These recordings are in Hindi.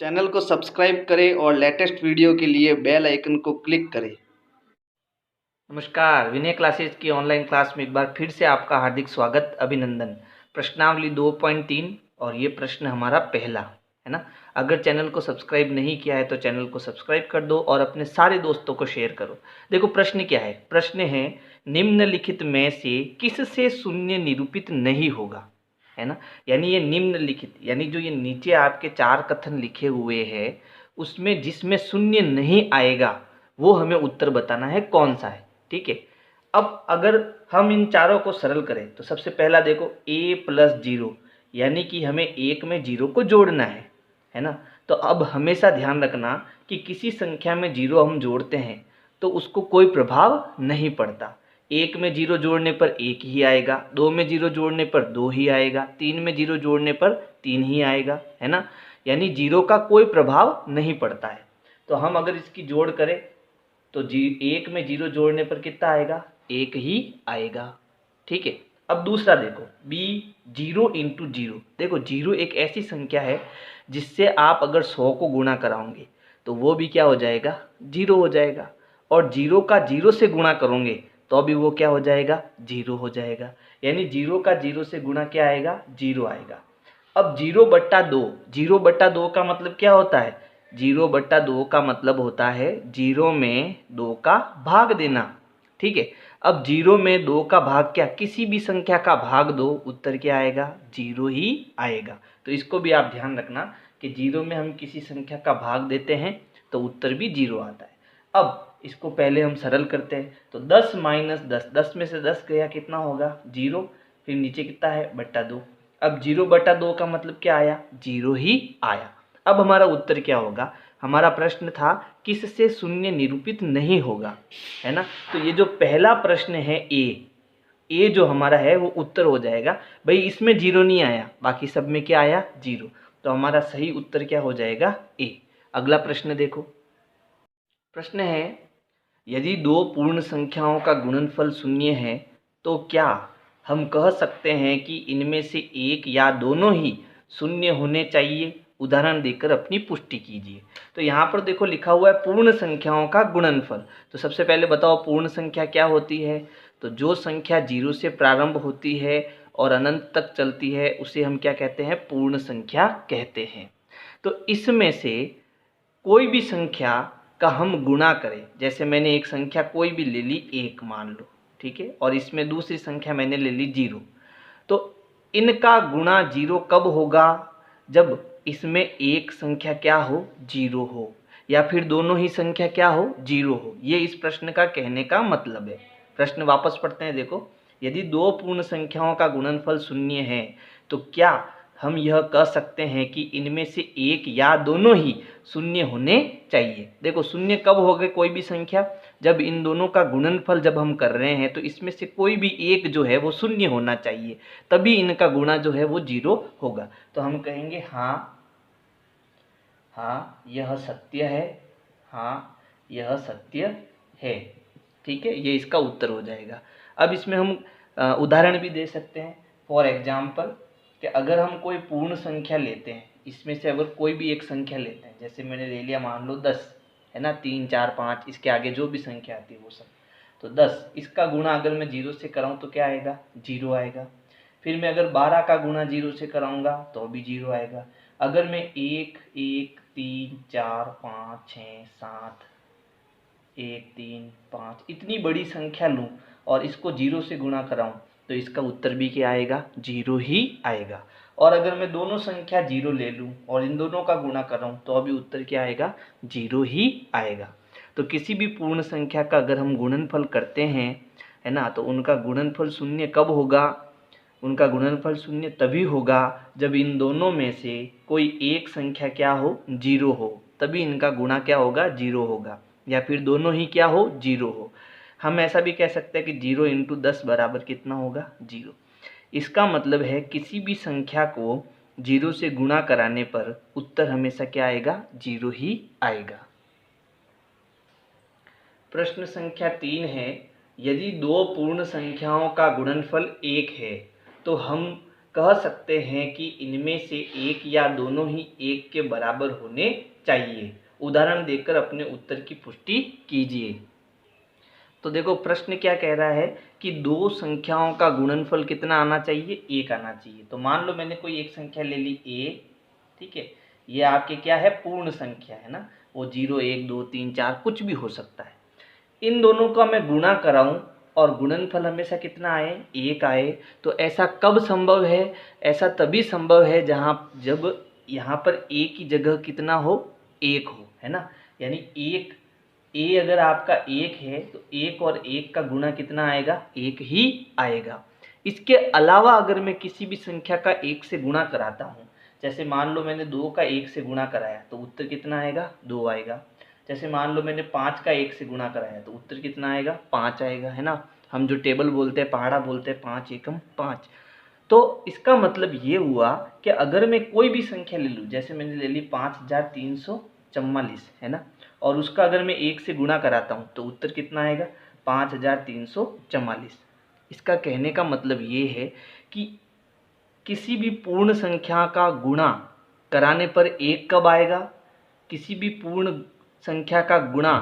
चैनल को सब्सक्राइब करें और लेटेस्ट वीडियो के लिए बेल आइकन को क्लिक करें। नमस्कार, विनय क्लासेस की ऑनलाइन क्लास में एक बार फिर से आपका हार्दिक स्वागत, अभिनंदन। प्रश्नावली 2.3 और ये प्रश्न हमारा पहला है ना। अगर चैनल को सब्सक्राइब नहीं किया है तो चैनल को सब्सक्राइब कर दो और अपने सारे दोस्तों को शेयर करो। देखो प्रश्न क्या है, प्रश्न है निम्नलिखित में से किससे शून्य निरूपित नहीं होगा, है ना। यानी ये निम्नलिखित यानी जो ये नीचे आपके 4 कथन लिखे हुए हैं उसमें जिसमें शून्य नहीं आएगा वो हमें उत्तर बताना है कौन सा है। ठीक है, अब अगर हम इन चारों को सरल करें तो सबसे पहला देखो a+0 यानी कि हमें एक में जीरो को जोड़ना है ना। तो अब हमेशा ध्यान रखना कि किसी संख्या में जीरो हम जोड़ते हैं तो उसको कोई प्रभाव नहीं पड़ता। एक में जीरो जोड़ने पर एक ही आएगा, दो में जीरो जोड़ने पर दो ही आएगा, तीन में जीरो जोड़ने पर तीन ही आएगा, है ना। यानी जीरो का कोई प्रभाव नहीं पड़ता है। तो हम अगर इसकी जोड़ करें तो एक में जीरो जोड़ने पर कितना आएगा, एक ही आएगा। ठीक है, अब दूसरा देखो b0 × 0। देखो जीरो एक ऐसी संख्या है जिससे आप अगर 100 को गुणा कराओगे तो वो भी क्या हो जाएगा, जीरो हो जाएगा। और जीरो का जीरो से गुणा करोगे तो भी वो क्या हो जाएगा, जीरो हो जाएगा। यानी जीरो का जीरो से गुणा क्या आएगा, जीरो आएगा। अब 0/2, 0/2 का मतलब क्या होता है, 0/2 का मतलब होता है 0 में 2 का भाग देना। ठीक है, अब 0 में 2 का भाग क्या, किसी भी संख्या का भाग दो, उत्तर क्या आएगा, जीरो ही आएगा। तो इसको भी आप ध्यान रखना कि 0 में हम किसी संख्या का भाग देते हैं तो उत्तर भी जीरो आता है। अब इसको पहले हम सरल करते हैं तो 10 - 10, 10 में से 10 गया कितना होगा, जीरो। फिर नीचे कितना है, /2। अब 0/2 का मतलब क्या आया, जीरो ही आया। अब हमारा उत्तर क्या होगा, हमारा प्रश्न था किससे शून्य निरूपित नहीं होगा, है ना। तो ये जो पहला प्रश्न है ए जो हमारा है वो उत्तर हो जाएगा। भाई इसमें जीरो नहीं आया, बाकी सब में क्या आया, जीरो। तो हमारा सही उत्तर क्या हो जाएगा, ए। अगला प्रश्न देखो, प्रश्न है यदि दो पूर्ण संख्याओं का गुणनफल शून्य है तो क्या हम कह सकते हैं कि इनमें से एक या दोनों ही शून्य होने चाहिए। उदाहरण देकर अपनी पुष्टि कीजिए। तो यहाँ पर देखो लिखा हुआ है पूर्ण संख्याओं का गुणनफल। तो सबसे पहले बताओ पूर्ण संख्या क्या होती है। तो जो संख्या जीरो से प्रारंभ होती है और अनंत तक चलती है उसे हम क्या कहते हैं, पूर्ण संख्या कहते हैं। तो इसमें से कोई भी संख्या का हम गुणा करें, जैसे मैंने एक संख्या कोई भी ले ली, एक मान लो, ठीक है, और इसमें दूसरी संख्या मैंने ले ली जीरो। तो इनका गुणा जीरो कब होगा, जब इसमें एक संख्या क्या हो, जीरो हो, या फिर दोनों ही संख्या क्या हो, जीरो हो। ये इस प्रश्न का कहने का मतलब है। प्रश्न वापस पढ़ते हैं, देखो यदि दो पूर्ण संख्याओं का गुणनफल शून्य है तो क्या हम यह कह सकते हैं कि इनमें से एक या दोनों ही शून्य होने चाहिए। देखो शून्य कब हो गए कोई भी संख्या, जब इन दोनों का गुणनफल जब हम कर रहे हैं तो इसमें से कोई भी एक जो है वो शून्य होना चाहिए, तभी इनका गुणा जो है वो जीरो होगा। तो हम कहेंगे हाँ हाँ यह सत्य है, हाँ यह सत्य है। ठीक है, ये इसका उत्तर हो जाएगा। अब इसमें हम उदाहरण भी दे सकते हैं। फॉर एग्जाम्पल कि अगर हम कोई पूर्ण संख्या लेते हैं, इसमें से अगर कोई भी एक संख्या लेते हैं, जैसे मैंने ले लिया मान लो 10, है ना, 3 4 5 इसके आगे जो भी संख्या आती है वो सब। तो 10 इसका गुणा अगर मैं जीरो से कराऊँ तो क्या आएगा, जीरो आएगा। फिर मैं अगर 12 का गुणा जीरो से कराऊंगा तो भी जीरो आएगा। अगर मैं 1 1 3 4 5 6 7 1 3 5 इतनी बड़ी संख्या लूँ और इसको जीरो से गुणा कराऊँ तो इसका उत्तर भी क्या आएगा, जीरो ही आएगा। और अगर मैं दोनों संख्या जीरो ले लूँ और इन दोनों का गुणा कराऊँ तो अभी उत्तर क्या आएगा, जीरो ही आएगा। तो किसी भी पूर्ण संख्या का अगर हम गुणनफल करते हैं, है ना, तो उनका गुणनफल शून्य कब होगा, उनका गुणनफल शून्य तभी होगा जब इन दोनों में से कोई एक संख्या क्या हो, जीरो हो, तभी इनका गुणा क्या होगा, जीरो होगा। या फिर दोनों ही क्या हो, जीरो हो। हम ऐसा भी कह सकते हैं कि 0 × 10 बराबर कितना होगा, जीरो। इसका मतलब है किसी भी संख्या को जीरो से गुणा कराने पर उत्तर हमेशा क्या आएगा, जीरो ही आएगा। प्रश्न संख्या 3 है, यदि दो पूर्ण संख्याओं का गुणनफल 1 है तो हम कह सकते हैं कि इनमें से एक या दोनों ही एक के बराबर होने चाहिए। उदाहरण देकर अपने उत्तर की पुष्टि कीजिए। तो देखो प्रश्न क्या कह रहा है कि दो संख्याओं का गुणनफल कितना आना चाहिए, एक आना चाहिए। तो मान लो मैंने कोई एक संख्या ले ली a, ठीक है, ये आपके क्या है, पूर्ण संख्या है ना, वो 0 1 2 3 4 कुछ भी हो सकता है। इन दोनों का मैं गुणा कराऊं और गुणनफल हमेशा कितना आए, एक आए। तो ऐसा कब संभव है, ऐसा तभी संभव है जब यहाँ पर a की जगह कितना हो, एक हो, है ना। यानी एक a अगर आपका एक है तो एक और एक का गुणा कितना आएगा, एक ही आएगा। इसके अलावा अगर मैं किसी भी संख्या का एक से गुणा कराता हूँ, जैसे मान लो मैंने 2 का एक से गुणा कराया तो उत्तर कितना आएगा, 2 आएगा। जैसे मान लो मैंने 5 का एक से गुणा कराया तो उत्तर कितना आएगा, 5 आएगा, है ना। हम जो टेबल बोलते हैं, पहाड़ा बोलते हैं, 5 एकम 5। तो इसका मतलब ये हुआ कि अगर मैं कोई भी संख्या ले लूँ, जैसे मैंने ले ली 5344, है ना, और उसका अगर मैं एक से गुणा कराता हूँ तो उत्तर कितना आएगा, 5344। इसका कहने का मतलब ये है कि किसी भी पूर्ण संख्या का गुणा कराने पर एक कब आएगा, किसी भी पूर्ण संख्या का गुणा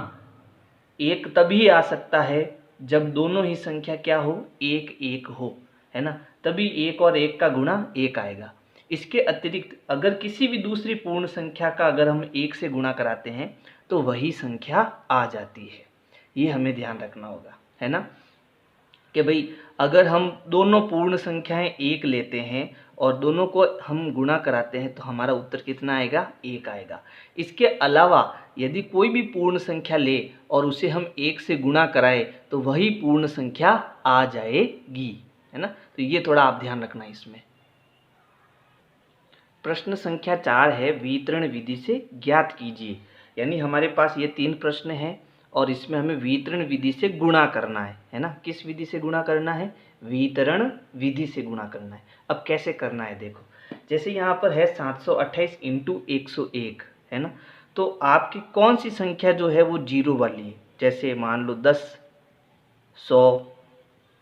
एक तभी आ सकता है जब दोनों ही संख्या क्या हो, एक एक हो, है ना, तभी एक और एक का गुणा एक आएगा। इसके अतिरिक्त अगर किसी भी दूसरी पूर्ण संख्या का अगर हम एक से गुणा कराते हैं तो वही संख्या आ जाती है। ये हमें ध्यान रखना होगा, है ना, कि भाई अगर हम दोनों पूर्ण संख्याएं एक लेते हैं और दोनों को हम गुणा कराते हैं तो हमारा उत्तर कितना आएगा, एक आएगा। इसके अलावा यदि कोई भी पूर्ण संख्या ले और उसे हम एक से गुणा कराएं तो वही पूर्ण संख्या आ जाएगी, है ना। तो ये थोड़ा आप ध्यान रखना इसमें। प्रश्न संख्या 4 है, वितरण विधि से ज्ञात कीजिए। यानी हमारे पास ये 3 प्रश्न हैं और इसमें हमें वितरण विधि से गुणा करना है ना। किस विधि से गुणा करना है, वितरण विधि से गुणा करना है। अब कैसे करना है देखो, जैसे यहाँ पर है 728 इंटू 101, है ना, तो आपकी कौन सी संख्या जो है वो जीरो वाली है, जैसे मान लो 10, 100,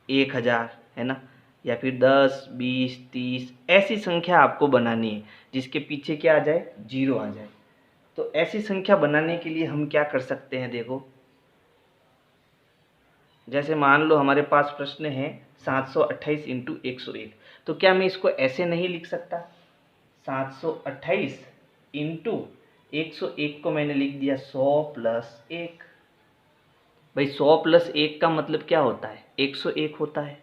1000, है ना, या फिर 10, 20, 30 ऐसी संख्या आपको बनानी है जिसके पीछे क्या आ जाए, जीरो आ जाए। तो ऐसी संख्या बनाने के लिए हम क्या कर सकते हैं, देखो जैसे मान लो हमारे पास प्रश्न है 728 इंटू 101, तो क्या मैं इसको ऐसे नहीं लिख सकता, 728 इंटू 101 को मैंने लिख दिया 100 प्लस 1। भाई 100 प्लस 1 का मतलब क्या होता है, 101 होता है,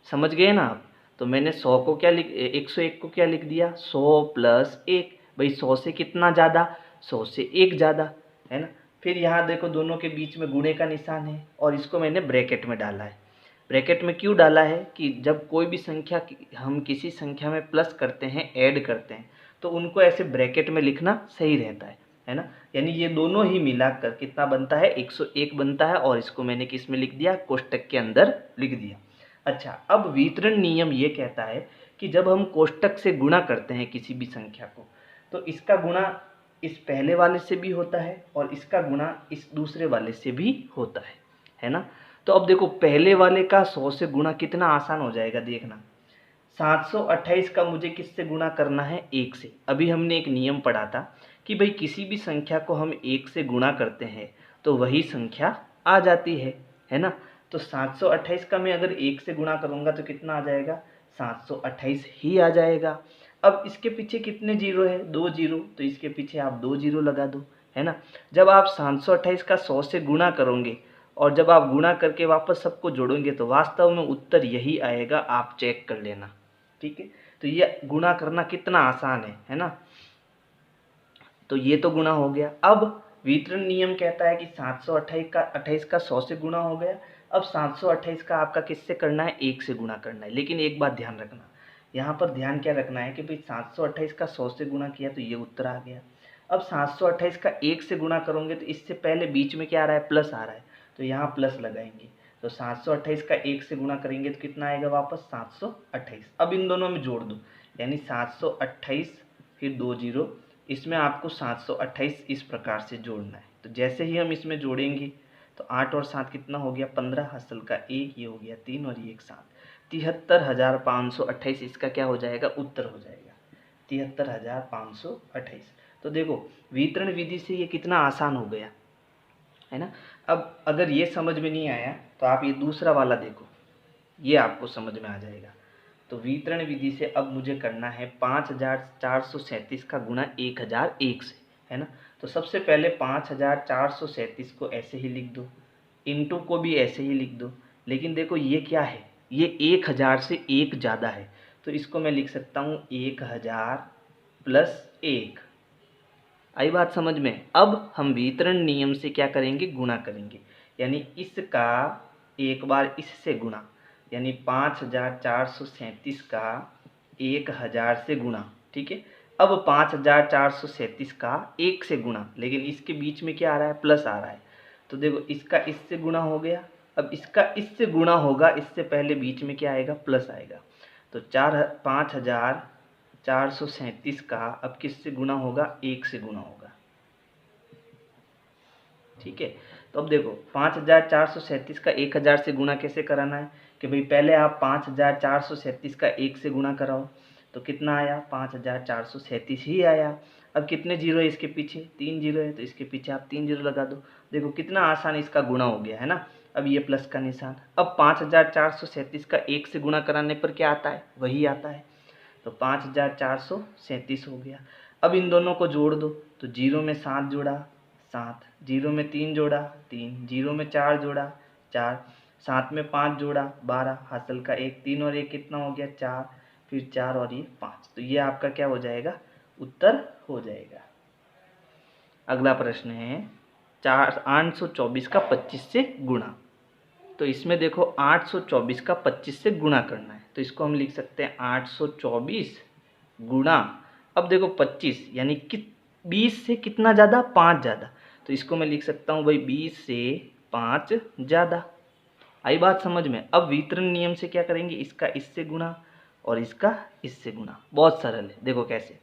समझ गए ना आप। तो मैंने 100 को क्या 101 को क्या लिख दिया, 100 प्लस 1। भाई 100 से कितना ज़्यादा, 100 से 1 ज़्यादा, है ना। फिर यहाँ देखो दोनों के बीच में गुणे का निशान है और इसको मैंने ब्रैकेट में डाला है। ब्रैकेट में क्यों डाला है कि जब कोई भी संख्या हम किसी संख्या में प्लस करते हैं, ऐड करते हैं, तो उनको ऐसे ब्रैकेट में लिखना सही रहता है ना। यानी ये दोनों ही मिलाकर कितना बनता है, 101 बनता है और इसको मैंने किस में लिख दिया, कोष्टक के अंदर लिख दिया। अच्छा, अब वितरण नियम ये कहता है कि जब हम कोष्टक से गुणा करते हैं किसी भी संख्या को, तो इसका गुणा इस पहले वाले से भी होता है और इसका गुणा इस दूसरे वाले से भी होता है ना। तो अब देखो पहले वाले का 100 से गुणा कितना आसान हो जाएगा, देखना 728 का मुझे किससे गुणा करना है, 1 से। अभी हमने एक नियम पढ़ा था कि भाई किसी भी संख्या को हम 1 से गुणा करते हैं तो वही संख्या आ जाती है ना। तो 728 का मैं अगर 1 से गुणा करूंगा तो कितना आ जाएगा, 728 ही आ जाएगा। अब इसके पीछे कितने जीरो है, 2 जीरो, तो इसके पीछे आप 2 जीरो लगा दो, है ना। जब आप 728 का 100 से गुणा करोगे और जब आप गुणा करके वापस सबको जोड़ोगे तो वास्तव में उत्तर यही आएगा, आप चेक कर लेना, ठीक है। तो ये गुणा करना कितना आसान है ना। तो ये तो गुणा हो गया। अब वितरण नियम कहता है कि 728 का 100 से गुणा हो गया। अब 728 का आपका किससे करना है, 1 से गुणा करना है। लेकिन एक बात ध्यान रखना, यहाँ पर ध्यान क्या रखना है कि भाई 728 का 100 से गुणा किया तो ये उत्तर आ गया। अब 728 का 1 से गुणा करोगे तो इससे पहले बीच में क्या आ रहा है, प्लस आ रहा है, तो यहाँ प्लस लगाएंगे। तो 728 का 1 से गुणा करेंगे तो कितना आएगा वापस, 728। अब इन दोनों में जोड़ दो, यानी 728 फिर 2 जीरो, इसमें आपको 728 इस प्रकार से जोड़ना है। तो जैसे ही हम इसमें जोड़ेंगे तो 8 और 7 कितना हो गया, 15, हासिल का 1, ये हो गया 3 और ये एक 7। 73,528 इसका क्या हो जाएगा, उत्तर हो जाएगा 73,528। तो देखो वितरण विधि से ये कितना आसान हो गया है ना। अब अगर ये समझ में नहीं आया तो आप ये दूसरा वाला देखो, ये आपको समझ में आ जाएगा। तो वितरण विधि से अब मुझे करना है 5,437 का गुणा 1,001 से, है ना। तो सबसे पहले 5,437 को ऐसे ही लिख दो, इंटू को भी ऐसे ही लिख दो। लेकिन देखो ये क्या है, ये 1,000 से एक ज़्यादा है, तो इसको मैं लिख सकता हूँ 1,000 प्लस 1। आई बात समझ में। अब हम वितरण नियम से क्या करेंगे, गुणा करेंगे, यानी इसका एक बार इससे गुणा, यानी 5,437 का 1,000 से गुणा, ठीक है। अब 5,437 का 1 से गुणा, लेकिन इसके बीच में क्या आ रहा है, प्लस आ रहा है। तो देखो इसका इससे गुणा हो गया, अब इसका इससे गुणा होगा, इससे पहले बीच में क्या आएगा, प्लस आएगा। तो 5,437 का अब किससे गुणा होगा, 1 से गुणा होगा, ठीक है। तो अब देखो 5,437 का 1,000 से गुणा कैसे कराना है कि भाई पहले आप 5,437 का 1 से गुणा कराओ, तो कितना आया, 5,437 ही आया। अब कितने जीरो है इसके पीछे, 3 जीरो है, तो इसके पीछे आप 3 जीरो लगा दो। देखो कितना आसान इसका गुणा हो गया है ना। अब ये प्लस का निशान, अब 5,437 का 1 से गुणा कराने पर क्या आता है, वही आता है। तो 5,437 हो गया। अब इन दोनों को जोड़ दो, तो जीरो में 7 जोड़ा 7, जीरो में 3 जोड़ा 3, जीरो में 4 जोड़ा 4, 7 में 5 जोड़ा 12, हासिल का 1, 3 और 1 कितना हो गया 4, फिर 4 और ये 5। तो ये आपका क्या हो जाएगा, उत्तर हो जाएगा। अगला प्रश्न है 824 का 25 से गुणा। तो इसमें देखो 824 का 25 से गुणा करना है, तो इसको हम लिख सकते हैं 824 गुणा, अब देखो 25 यानी कि 20 से कितना ज़्यादा, 5 ज़्यादा, तो इसको मैं लिख सकता हूँ भाई 20 से 5 ज़्यादा। आई बात समझ में। अब वितरण नियम से क्या करेंगे, इसका इससे गुणा और इसका इससे गुणा, बहुत सरल है। देखो कैसे,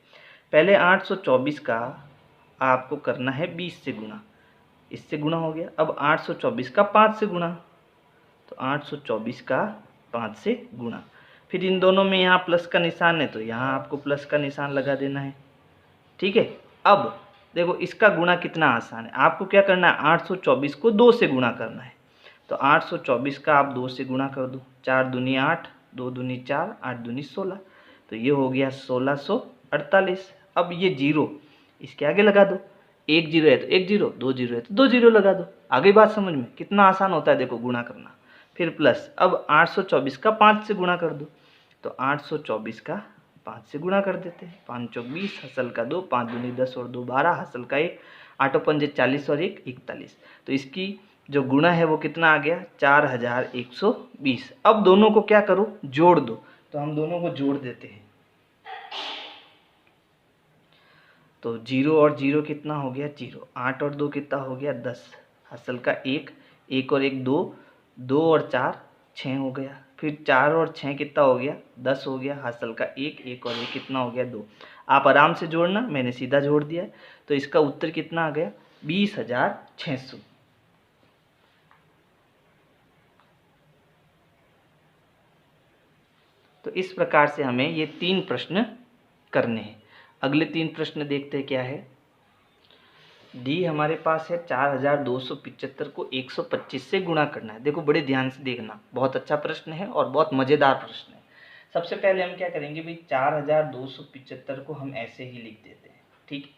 पहले 824 का आपको करना है 20 से गुणा, इससे गुणा हो गया। अब 824 का 5 से गुणा, तो 824 का 5 से गुणा, फिर इन दोनों में यहाँ प्लस का निशान है, तो यहाँ आपको प्लस का निशान लगा देना है, ठीक है। अब देखो इसका गुणा कितना आसान है, आपको क्या करना है, 824 को 2 से गुणा करना है। तो 824 का आप 2 से गुणा कर दो, 4 दूनी 8, 2 दूनी 4, 8 दूनी 16, तो ये हो गया 1648। अब ये जीरो इसके आगे लगा दो, 1 जीरो है तो 1 जीरो, 2 जीरो है तो 2 जीरो लगा दो। आगे बात समझ में, कितना आसान होता है देखो गुणा करना। फिर प्लस, अब 824 का 5 से गुणा कर दो, तो 824 का 5 से गुणा कर देते हैं, 5 चौक 20, हसल का 2, 5 दूनी 10 और 2 12, हसल का 1, 8 पंजे 40 और 1 41। तो इसकी जो गुणा है वो कितना आ गया, 4120। अब दोनों को क्या करो, जोड़ दो, तो हम दोनों को जोड़ देते हैं। तो 0 और 0 कितना हो गया, 0, 8 और 2 कितना हो गया 10, हसल का 1, 1 और 1 2, 2 और 4 6 हो गया, फिर 4 और 6 कितना हो गया 10 हो गया, हासिल का 1, 1 और 1 कितना हो गया 2। आप आराम से जोड़ना, मैंने सीधा जोड़ दिया है। तो इसका उत्तर कितना आ गया, 20,600। तो इस प्रकार से हमें ये 3 प्रश्न करने हैं। अगले 3 प्रश्न देखते हैं क्या है। डी हमारे पास है 4275 को 125 से गुणा करना है। देखो बड़े ध्यान से देखना, बहुत अच्छा प्रश्न है और बहुत मज़ेदार प्रश्न है। सबसे पहले हम क्या करेंगे भाई, 4275 को हम ऐसे ही लिख देते हैं, ठीक।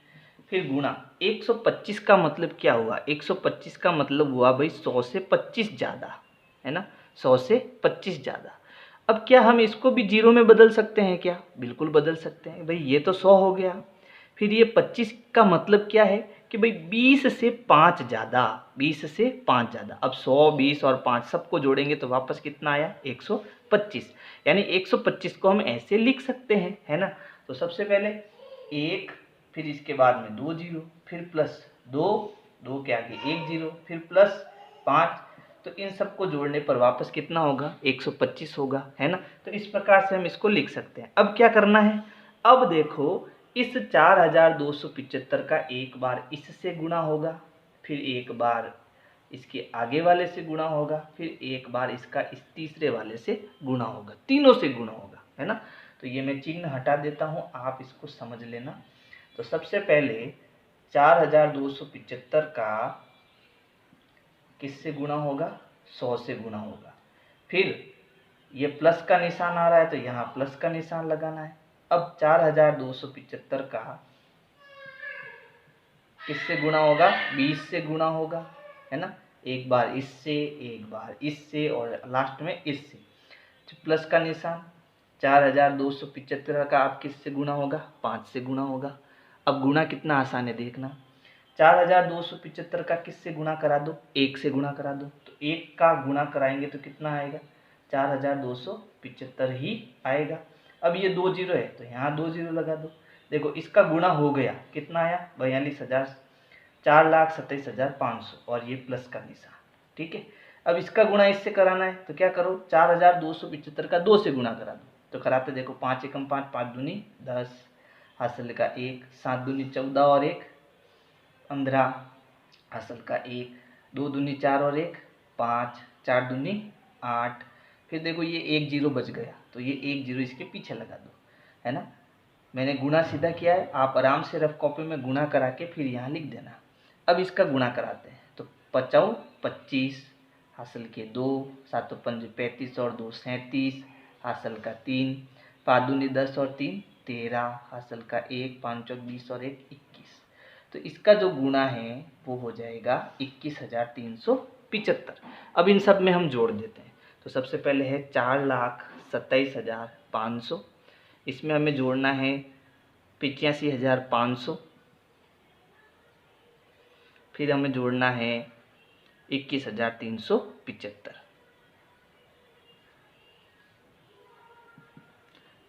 फिर गुणा 125 का मतलब क्या हुआ, 125 का मतलब हुआ भाई 100 से 25 ज़्यादा, है ना, 100 से 25 ज़्यादा। अब क्या हम इसको भी जीरो में बदल सकते हैं क्या, बिल्कुल बदल सकते हैं भाई, ये तो 100 हो गया। फिर ये 25 का मतलब क्या है कि भाई 20 से 5 ज़्यादा, 20 से 5 ज़्यादा। अब 100, 20 और 5 सबको जोड़ेंगे तो वापस कितना आया, 125। यानी 125 को हम ऐसे लिख सकते हैं, है ना। तो सबसे पहले 1, फिर इसके बाद में 2 जीरो, फिर प्लस 2, 2 के आगे 1 जीरो, फिर प्लस 5, तो इन सबको जोड़ने पर वापस कितना होगा, 125 होगा, है ना। तो इस प्रकार से हम इसको लिख सकते हैं। अब क्या करना है, अब देखो इस 4275 का एक बार इससे गुणा होगा, फिर एक बार इसके आगे वाले से गुणा होगा, फिर एक बार इसका इस तीसरे वाले से गुणा होगा, तीनों से गुणा होगा, है ना। तो ये मैं चिन्ह हटा देता हूँ, आप इसको समझ लेना। तो सबसे पहले 4275 का किससे गुणा होगा? 100 से गुणा होगा। फिर ये प्लस का निशान आ रहा है तो यहाँ प्लस का निशान लगाना है। अब 4275 का किससे गुणा होगा? 20 से गुणा होगा, है ना। एक बार इससे, एक बार इससे और लास्ट में इससे। तो प्लस का निशान 4275 का आप किससे गुणा होगा? 5 से गुणा होगा। अब गुणा कितना आसान है देखना। 4275 का किससे गुणा करा दो? 1 से गुणा करा दो। तो 1 का गुणा कराएंगे तो कितना आएगा? 4275 ही आएगा। अब ये 2 जीरो है तो यहाँ 2 जीरो लगा दो। देखो इसका गुणा हो गया, कितना आया? 42,000, 4,27,500 और ये प्लस का निशान, ठीक है। अब इसका गुणा इससे कराना है तो क्या करो? 4275 का 2 से गुणा करा दो। तो कराते देखो, 5 एकम 5, 5 दूनी 10, हासिल का 1, 7 दूनी 14 और 1 15, हासिल का 1, 2 दूनी 4 और 1 5, 4 दूनी 8। फिर देखो ये 1 जीरो बच गया तो ये 1 जीरो इसके पीछे लगा दो, है ना। मैंने गुणा सीधा किया है, आप आराम से रफ कॉपी में गुणा करा के फिर यहाँ लिख देना। अब इसका गुणा कराते हैं तो 55 25, हासिल के 2, 7 5 35 और 2 37, हासिल का 3, 5 दूनी 10 और 3 13, हासिल का 1, 5 चौक 20 और 1 21। तो इसका जो गुणा है वो हो जाएगा 21,375। अब इन सब में हम जोड़ देते हैं। तो सबसे पहले है 4,27,500, इसमें हमें जोड़ना है 85,500, फिर हमें जोड़ना है 21,375।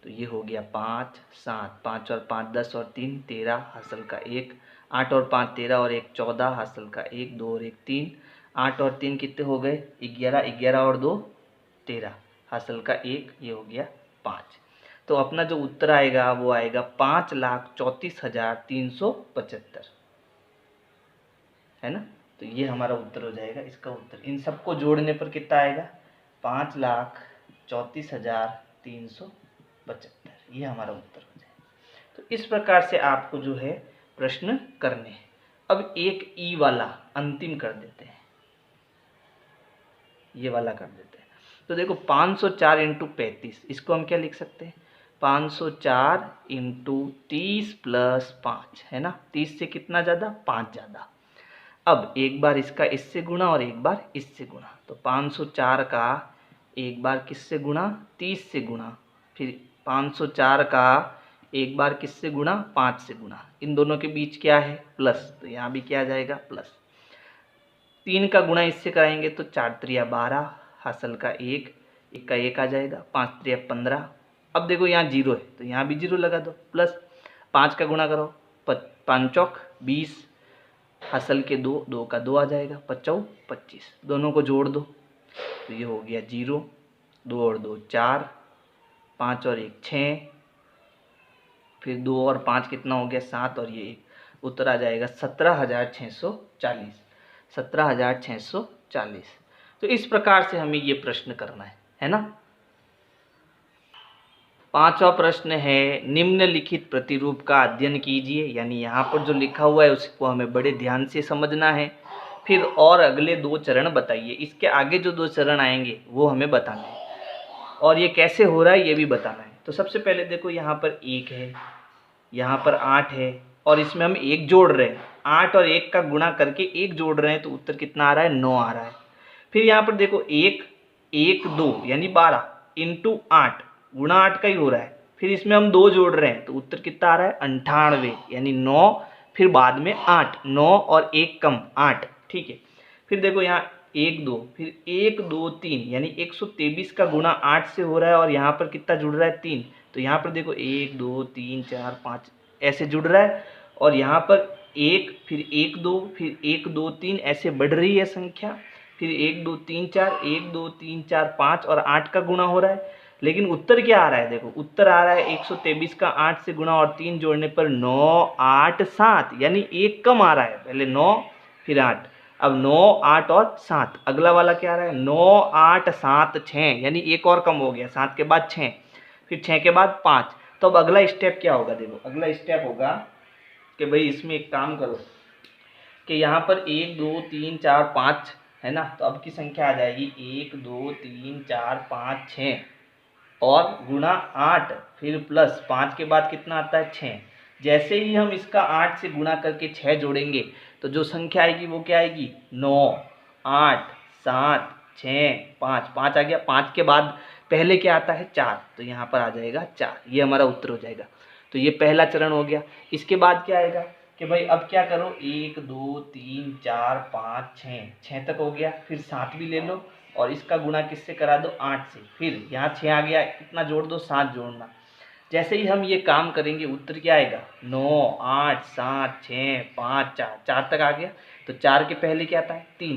तो ये हो गया 5 7, 5 और 5 10 और 3 13, हासिल का 1, 8 और 5 13 और 1 14, हासिल का 1 2 और 1 3, 8 और 3 कितने हो गए? 11, 11 और 2 13, हासिल का 1, ये हो गया 5। तो अपना जो उत्तर आएगा वो आएगा 5,34,375, है ना। तो ये हमारा उत्तर हो जाएगा। इसका उत्तर इन सबको जोड़ने पर कितना आएगा? 5,34,375, ये हमारा उत्तर हो जाएगा। तो इस प्रकार से आपको जो है प्रश्न करने हैं। अब एक ई वाला अंतिम कर देते हैं, ये वाला कर देते हैं। तो देखो 504 इंटू 35, इसको हम क्या लिख सकते हैं? 504 इंटू 30 प्लस 5, है ना। 30 से कितना ज़्यादा? 5 ज़्यादा। अब एक बार इसका इससे गुणा और एक बार इससे गुणा। तो 504 का एक बार किससे गुणा? 30 से गुणा। फिर 504 का एक बार किससे गुणा? 5 से गुणा। इन दोनों के बीच क्या है? प्लस। तो यहाँ भी क्या आ जाएगा? प्लस। 3 का गुणा इससे कराएंगे तो 4 3 12, हासिल का 1, 1 का 1 आ जाएगा, 5 3 15। अब देखो यहाँ जीरो है तो यहाँ भी जीरो लगा दो, प्लस 5 का गुणा करो, 5 चौक 20, हासिल के 2, 2 का 2 आ जाएगा, 5 25। दोनों को जोड़ दो तो ये हो गया 0, 2 और 2 4, 5 और 1 6, फिर 2 और 5 कितना हो गया? 7 और ये 1। उत्तर आ जाएगा 17,640, 17,640। तो इस प्रकार से हमें ये प्रश्न करना है ना। पांचवा प्रश्न है, निम्नलिखित प्रतिरूप का अध्ययन कीजिए। यानी यहाँ पर जो लिखा हुआ है उसको हमें बड़े ध्यान से समझना है। फिर और अगले 2 चरण बताइए। इसके आगे जो 2 चरण आएंगे वो हमें बताना है और ये कैसे हो रहा है ये भी बताना है। तो सबसे पहले देखो यहाँ पर 1 है, यहाँ पर 8 है और इसमें हम 1 जोड़ रहे हैं। 8 और 1 का गुणा करके 1 जोड़ रहे हैं तो उत्तर कितना आ रहा है? 9 आ रहा है। फिर यहाँ पर देखो 1 1 2 यानी 12 इंटू 8, गुणा 8 का ही हो रहा है। फिर इसमें हम 2 जोड़ रहे हैं तो उत्तर कितना आ रहा है? 98 यानी 9, फिर बाद में 8, 9 और 1 कम 8, ठीक है। फिर देखो यहाँ 1 2, फिर 1 2 3 यानी 123 का गुणा 8 से हो रहा है और यहाँ पर कितना जुड़ रहा है? 3। तो यहाँ पर देखो 1 2 3 4 5 ऐसे जुड़ रहा है और यहाँ पर 1 फिर 1 2 फिर 1 2 3 ऐसे बढ़ रही है संख्या। फिर 1 2 3 4 1 2 3 4 5 और 8 का गुणा हो रहा है। लेकिन उत्तर क्या आ रहा है? देखो उत्तर आ रहा है 123 का 8 से गुणा और 3 जोड़ने पर 9 8 7 यानी 1 कम आ रहा है। पहले 9 फिर 8 अब 9, 8 और 7, अगला वाला क्या आ रहा है 9, 8, 7, 6, यानी एक और कम हो गया, 7 के बाद 6, फिर 6 के बाद 5। तो अब अगला स्टेप क्या होगा, देखो अगला स्टेप होगा कि भाई इसमें एक काम करो कि यहाँ पर 1, 2, 3, 4, 5 है ना, तो अब की संख्या आ जाएगी 1, 2, 3, 4, 5, 6 और गुणा 8, फिर प्लस 5 के बाद कितना आता है 6। जैसे ही हम इसका 8 से गुणा करके 6 जोड़ेंगे तो जो संख्या आएगी वो क्या आएगी 9, 8, 7, 6, 5, 5 आ गया। 5 के बाद पहले क्या आता है 4, तो यहाँ पर आ जाएगा 4, ये हमारा उत्तर हो जाएगा। तो ये पहला चरण हो गया। इसके बाद क्या आएगा कि भाई अब क्या करो 1, 2, 3, 4, 5, 6 तक हो गया, फिर 7 भी ले लो और इसका गुणा किससे करा दो 8 से, फिर यहाँ 6 आ गया, कितना जोड़ दो 7 जोड़ना। जैसे ही हम ये काम करेंगे उत्तर क्या आएगा 9, 8, 7, 6, 5, 4, 4 तक आ गया। तो 4 के पहले क्या आता है 3,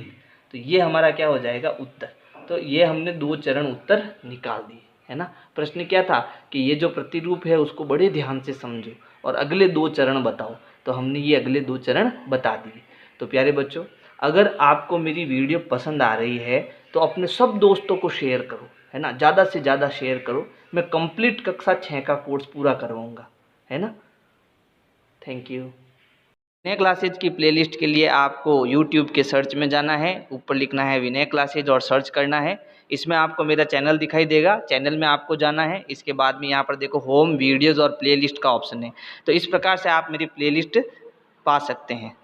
तो ये हमारा क्या हो जाएगा उत्तर। तो ये हमने 2 चरण उत्तर निकाल दिए, है ना। प्रश्न क्या था कि ये जो प्रतिरूप है उसको बड़े ध्यान से समझो और अगले 2 चरण बताओ, तो हमने ये अगले 2 चरण बता दिए। तो प्यारे बच्चों, अगर आपको मेरी वीडियो पसंद आ रही है तो अपने सब दोस्तों को शेयर करो, है ना, ज़्यादा से ज़्यादा शेयर करो। मैं कंप्लीट कक्षा 6 का कोर्स पूरा करवाऊँगा, है ना। Thank you. विनय क्लासेज की प्लेलिस्ट के लिए आपको यूट्यूब के सर्च में जाना है, ऊपर लिखना है विनय क्लासेज और सर्च करना है। इसमें आपको मेरा चैनल दिखाई देगा, चैनल में आपको जाना है। इसके बाद में यहाँ पर देखो होम वीडियोज़ और प्लेलिस्ट का ऑप्शन है, तो इस प्रकार से आप मेरी प्लेलिस्ट पा सकते हैं।